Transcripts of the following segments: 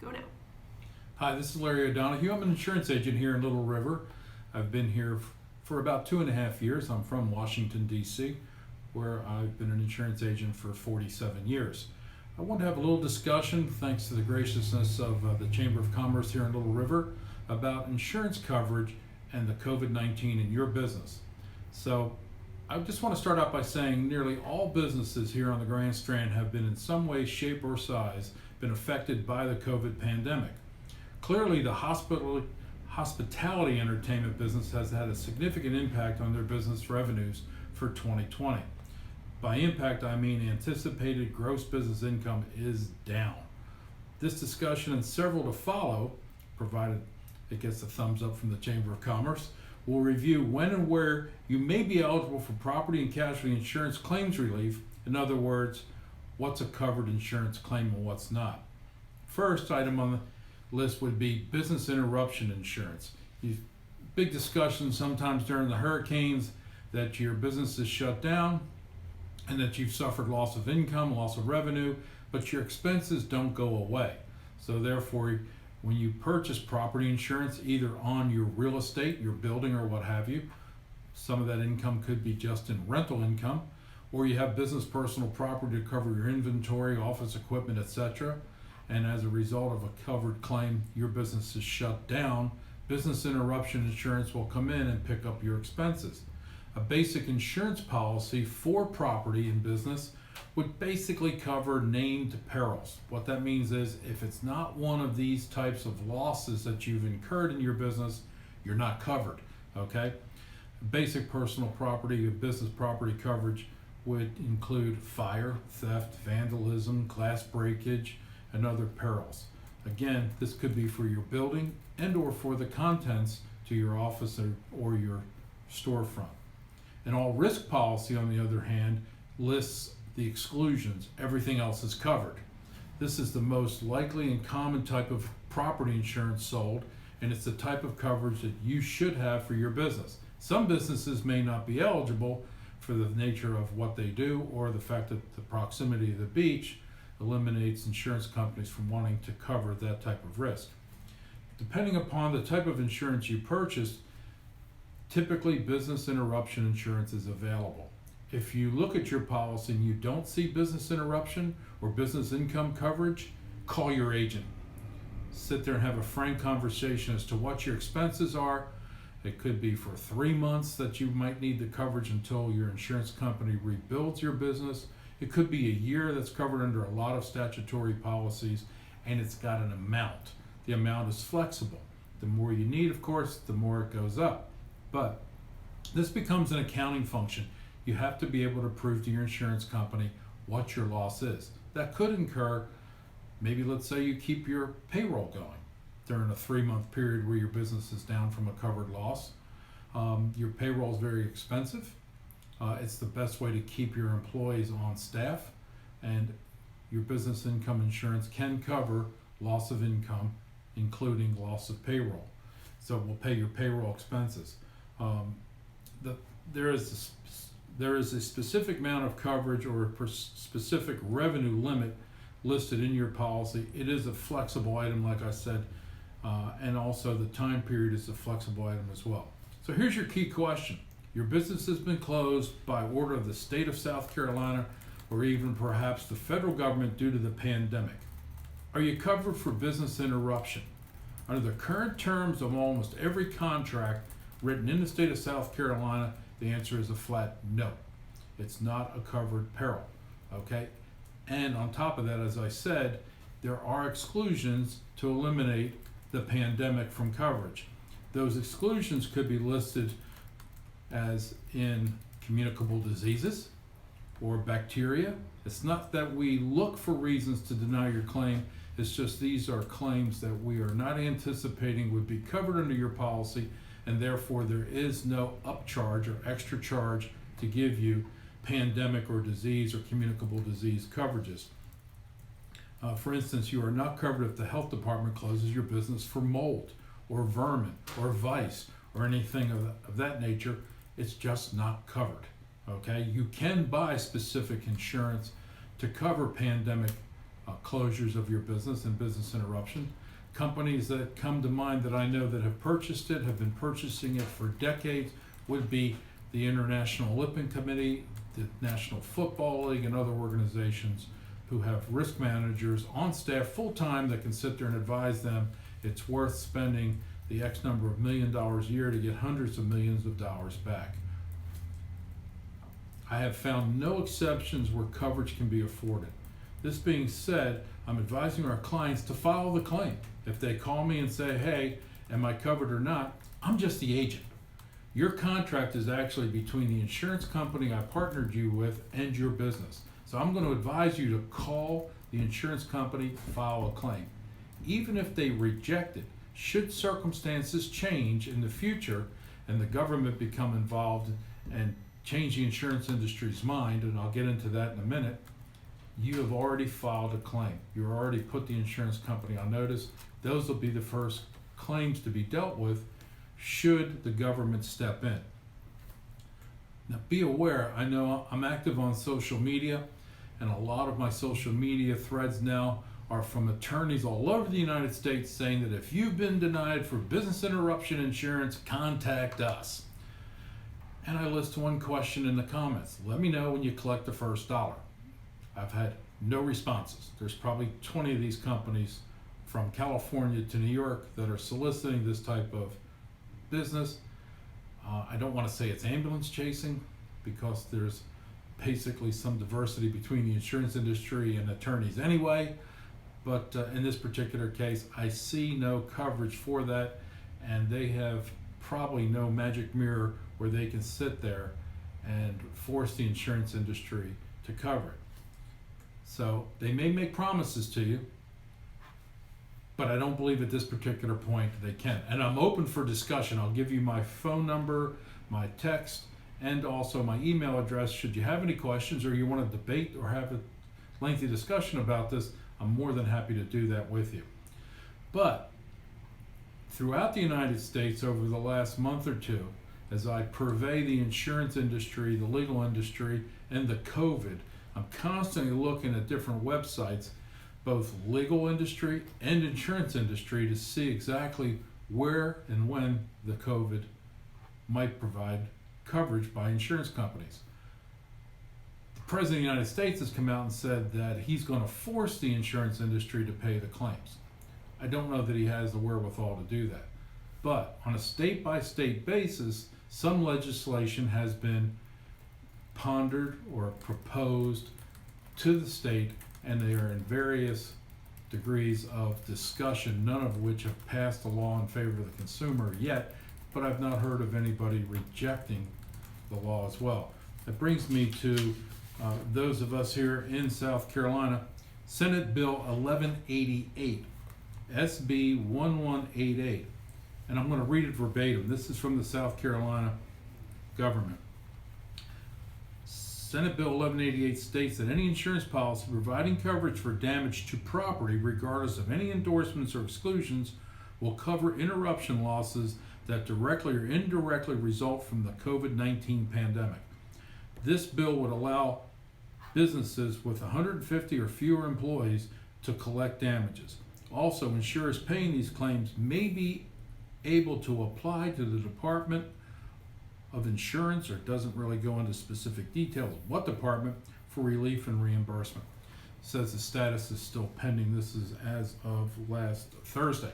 Go now. Hi, this is Larry O'Donoghue. I'm an insurance agent here in Little River. I've been here for about 2.5 years. I'm from Washington, D.C., where I've been an insurance agent for 47 years. I want to have a little discussion, thanks to the graciousness of the Chamber of Commerce here in Little River, about insurance coverage and the COVID-19 in your business. So I just want to start out by saying nearly all businesses here on the Grand Strand have been in some way, shape, or size been affected by the COVID pandemic. Clearly, the hospitality entertainment business has had a significant impact on their business revenues for 2020. By impact, I mean anticipated gross business income is down. This discussion and several to follow, provided it gets a thumbs up from the Chamber of Commerce, will review when and where you may be eligible for property and casualty insurance claims relief. In other words, what's a covered insurance claim and what's not. First item on the list would be business interruption insurance. Big discussions sometimes during the hurricanes that your business is shut down and that you've suffered loss of income, loss of revenue, but your expenses don't go away. So therefore, when you purchase property insurance, either on your real estate, your building or what have you, some of that income could be just in rental income, or you have business personal property to cover your inventory, office equipment, etc. And as a result of a covered claim, your business is shut down, business interruption insurance will come in and pick up your expenses. A basic insurance policy for property and business would basically cover named perils. What that means is if it's not one of these types of losses that you've incurred in your business, you're not covered, okay? Basic personal property or business property coverage would include fire, theft, vandalism, glass breakage, and other perils. Again, this could be for your building and or for the contents to your office or your storefront. An all risk policy, on the other hand, lists the exclusions. Everything else is covered. This is the most likely and common type of property insurance sold, and it's the type of coverage that you should have for your business. Some businesses may not be eligible for the nature of what they do or the fact that the proximity of the beach eliminates insurance companies from wanting to cover that type of risk. Depending upon the type of insurance you purchase, typically business interruption insurance is available. If you look at your policy and you don't see business interruption or business income coverage, call your agent. Sit there and have a frank conversation as to what your expenses are. It could be for 3 months that you might need the coverage until your insurance company rebuilds your business. It could be a year that's covered under a lot of statutory policies, and it's got an amount. The amount is flexible. The more you need, of course, the more it goes up. But this becomes an accounting function. You have to be able to prove to your insurance company what your loss is. That could incur, maybe let's say you keep your payroll going during a 3-month period where your business is down from a covered loss. Your payroll is very expensive. It's the best way to keep your employees on staff, and your business income insurance can cover loss of income, including loss of payroll. So it will pay your payroll expenses. There is a specific amount of coverage or a specific revenue limit listed in your policy. It is a flexible item, like I said, and also the time period is a flexible item as well. So here's your key question. Your business has been closed by order of the state of South Carolina or even perhaps the federal government due to the pandemic. Are you covered for business interruption? Under the current terms of almost every contract written in the state of South Carolina, the answer is a flat no. It's not a covered peril, okay? And on top of that, as I said, there are exclusions to eliminate the pandemic from coverage. Those exclusions could be listed as in communicable diseases or bacteria. It's not that we look for reasons to deny your claim, it's just these are claims that we are not anticipating would be covered under your policy, and therefore there is no upcharge or extra charge to give you pandemic or disease or communicable disease coverages. For instance, you are not covered if the health department closes your business for mold or vermin or vice or anything of that nature. It's just not covered. Okay, you can buy specific insurance to cover pandemic closures of your business and business interruption. Companies that come to mind that I know that have purchased it, have been purchasing it for decades, would be the International Olympic Committee, the National Football League, and other organizations who have risk managers on staff full-time that can sit there and advise them it's worth spending the X number of $1 million a year to get hundreds of millions of dollars back. I have found no exceptions where coverage can be afforded. This being said, I'm advising our clients to file the claim. If they call me and say, hey, am I covered or not, I'm just the agent. Your contract is actually between the insurance company I partnered you with and your business. So I'm going to advise you to call the insurance company, file a claim. Even if they reject it, should circumstances change in the future and the government become involved and change the insurance industry's mind, and I'll get into that in a minute, you have already filed a claim. You've already put the insurance company on notice. Those will be the first claims to be dealt with should the government step in. Now be aware, I know I'm active on social media, and a lot of my social media threads now are from attorneys all over the United States saying that if you've been denied for business interruption insurance, contact us. And I list one question in the comments: let me know when you collect the first dollar. I've had no responses. There's probably 20 of these companies from California to New York that are soliciting this type of business. I don't want to say it's ambulance chasing because there's basically some diversity between the insurance industry and attorneys anyway, but in this particular case, I see no coverage for that, and they have probably no magic mirror where they can sit there and force the insurance industry to cover it. So they may make promises to you, but I don't believe at this particular point they can. And I'm open for discussion. I'll give you my phone number, my text, and also my email address. Should you have any questions or you want to debate or have a lengthy discussion about this, I'm more than happy to do that with you. But throughout the United States over the last month or two, as I purvey the insurance industry, the legal industry, and the COVID, I'm constantly looking at different websites, both legal industry and insurance industry, to see exactly where and when the COVID might provide coverage by insurance companies. The President of the United States has come out and said that he's going to force the insurance industry to pay the claims. I don't know that he has the wherewithal to do that. But on a state-by-state basis, some legislation has been pondered or proposed to the state, and they are in various degrees of discussion, none of which have passed a law in favor of the consumer yet, but I've not heard of anybody rejecting the law as well. That brings me to those of us here in South Carolina. Senate Bill 1188, SB 1188, and I'm going to read it verbatim. This is from the South Carolina government. Senate Bill 1188 states that any insurance policy providing coverage for damage to property, regardless of any endorsements or exclusions, will cover interruption losses that directly or indirectly result from the COVID-19 pandemic. This bill would allow businesses with 150 or fewer employees to collect damages. Also, insurers paying these claims may be able to apply to the Department of Insurance, or it doesn't really go into specific details what department, for relief and reimbursement. It says the status is still pending. This is as of last Thursday.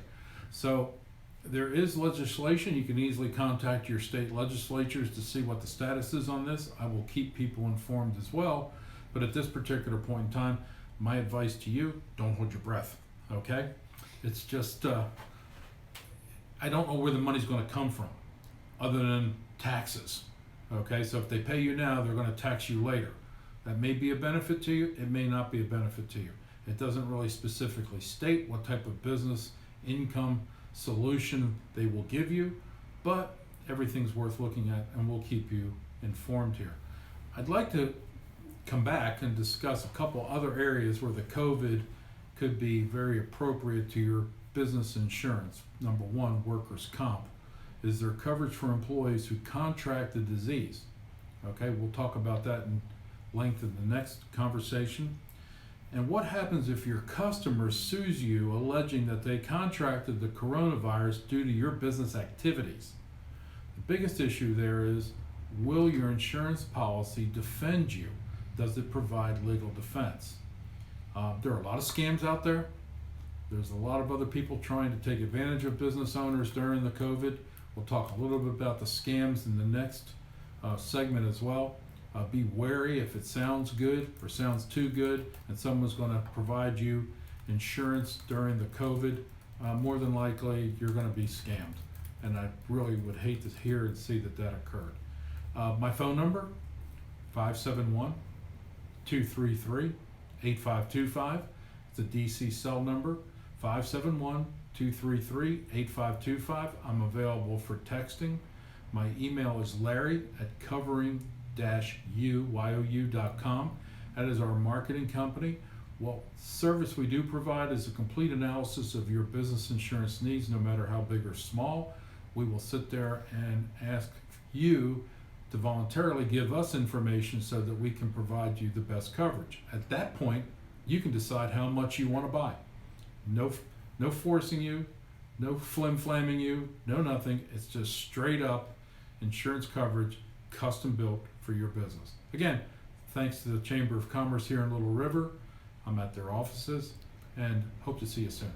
So there is legislation. You can easily contact your state legislatures to see what the status is on this. I will keep people informed as well. But at this particular point in time, my advice to you, don't hold your breath, okay? It's just, I don't know where the money's going to come from other than taxes, okay? So if they pay you now, they're going to tax you later. That may be a benefit to you. It may not be a benefit to you. It doesn't really specifically state what type of business income solution they will give you, but everything's worth looking at, and we'll keep you informed here. I'd like to come back and discuss a couple other areas where the COVID could be very appropriate to your business insurance. Number one, workers' comp. Is there coverage for employees who contract the disease? Okay, we'll talk about that in length in the next conversation. And what happens if your customer sues you alleging that they contracted the coronavirus due to your business activities? The biggest issue there is, will your insurance policy defend you? Does it provide legal defense? There are a lot of scams out there. There's a lot of other people trying to take advantage of business owners during the COVID. We'll talk a little bit about the scams in the next segment as well. Be wary if it sounds good or sounds too good and someone's going to provide you insurance during the COVID. More than likely you're going to be scammed, and I really would hate to hear and see that occurred. My phone number, 571-233-8525. It's a DC cell number, 571-233-8525. I'm available for texting. My email is larry@covering-you.com. That is our marketing company. What service we do provide is a complete analysis of your business insurance needs, no matter how big or small. We will sit there and ask you to voluntarily give us information so that we can provide you the best coverage. At that point, you can decide how much you want to buy. No forcing you, no flim-flamming you, no nothing. It's just straight up insurance coverage, custom built for your business. Again, thanks to the Chamber of Commerce here in Little River. I'm at their offices and hope to see you soon.